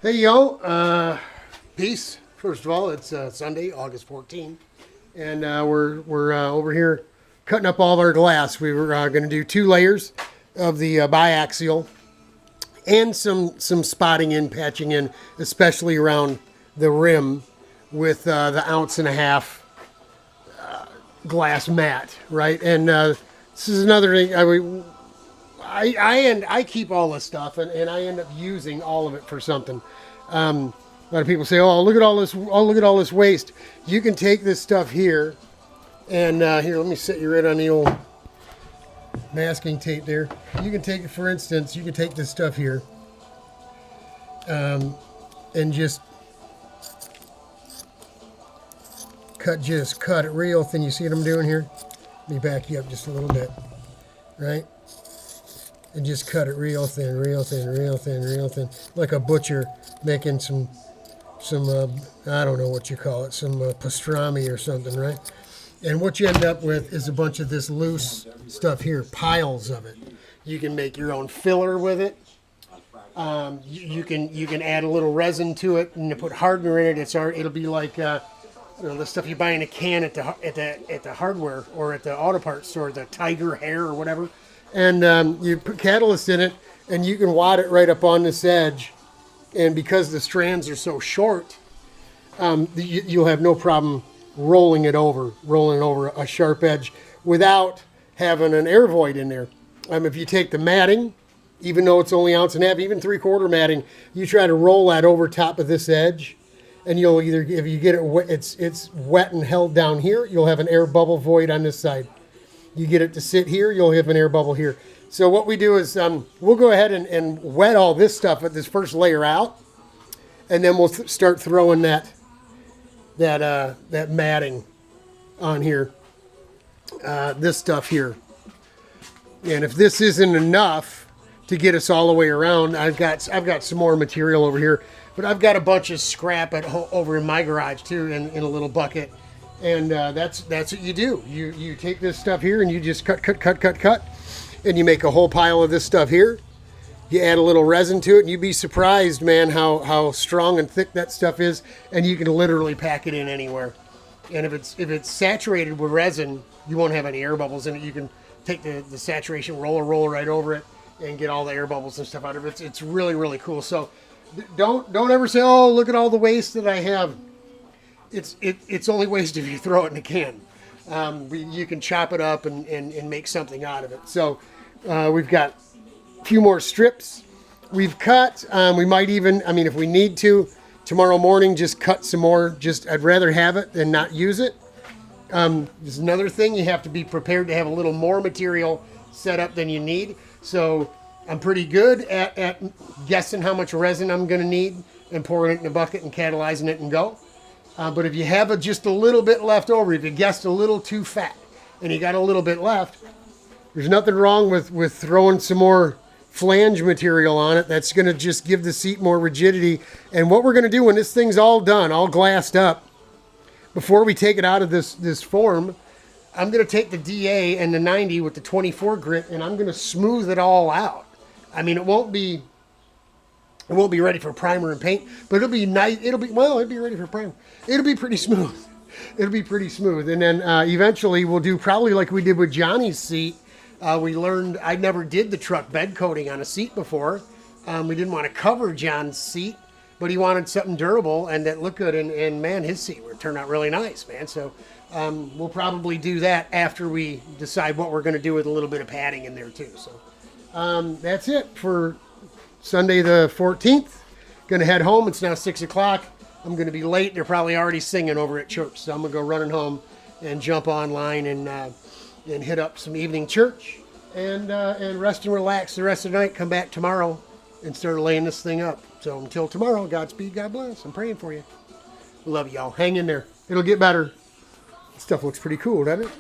Hey yo, peace. First of all, it's Sunday, August 14th, and we're over here cutting up all of our glass. We were going to do 2 layers of the Bi-Axial and some spotting in, patching in, especially around the rim with the 1.5 ounce glass mat, right? And this is another thing. I keep all this stuff, and I end up using all of it for something. A lot of people say, "Oh, look at all this! Oh, look at all this waste." You can take this stuff here, and here, let me set you right on the old masking tape there. You can take it, for instance, you can take this stuff here, and just cut it real thin. You see what I'm doing here? Let me back you up just a little bit, right? And just cut it real thin, real thin, real thin, real thin, like a butcher making some I don't know what you call it, some pastrami or something, right? And what you end up with is a bunch of this loose stuff here, piles of it. You can make your own filler with it. You can add a little resin to it and put hardener in it. It'll be like the stuff you buy in a can at the hardware or at the auto parts store, the Tiger Hair or whatever. And you put catalyst in it, and you can wad it right up on this edge. And because the strands are so short, you'll have no problem rolling it over a sharp edge without having an air void in there. If you take the matting, even though it's only 1.5 ounces, even 3/4 matting, you try to roll that over top of this edge, and you'll either, if you get it wet, it's wet and held down here, you'll have an air bubble void on this side. You get it to sit here, you'll have an air bubble here. So what we do is we'll go ahead and wet all this stuff at this first layer out, and then we'll start throwing that matting on here, this stuff here. And if this isn't enough to get us all the way around, I've got some more material over here, but I've got a bunch of scrap over in my garage too, in a little bucket. And that's what you do. You take this stuff here and you just cut, and you make a whole pile of this stuff here. You add a little resin to it, and you'd be surprised, man, how strong and thick that stuff is. And you can literally pack it in anywhere. And if it's saturated with resin, you won't have any air bubbles in it. You can take the saturation roll right over it and get all the air bubbles and stuff out of it. It's really, really cool. So don't ever say, "Oh, look at all the waste that I have." It's only waste if you throw it in a can. You can chop it up and make something out of it. So we've got a few more strips we've cut. We might even, if we need to, tomorrow morning, just cut some more. I'd rather have it than not use it. There's another thing. You have to be prepared to have a little more material set up than you need. So I'm pretty good at guessing how much resin I'm going to need and pouring it in a bucket and catalyzing it and go. But if you have just a little bit left over, if you guessed a little too fat and you got a little bit left, there's nothing wrong with throwing some more flange material on it. That's going to just give the seat more rigidity. And what we're going to do when this thing's all done, all glassed up, before we take it out of this form, I'm going to take the DA and the 90 with the 24 grit, and I'm going to smooth it all out. It won't be ready for primer and paint, but it'll be nice. It'll be ready for primer. It'll be pretty smooth. It'll be pretty smooth. And then eventually we'll do probably like we did with Johnny's seat. We learned, I never did the truck bed coating on a seat before. We didn't want to cover John's seat, but he wanted something durable and that looked good. And man, his seat would turn out really nice, man. So we'll probably do that after we decide what we're going to do with a little bit of padding in there too. So that's it for Sunday the 14th. Gonna head home. It's now 6 o'clock. I'm gonna be late. They're probably already singing over at church, so I'm gonna go running home and jump online and hit up some evening church and rest and relax the rest of the night. Come back tomorrow and start laying this thing up. So until tomorrow, Godspeed, God bless. I'm praying for you. Love y'all. Hang in there. It'll get better. This stuff looks pretty cool, doesn't it?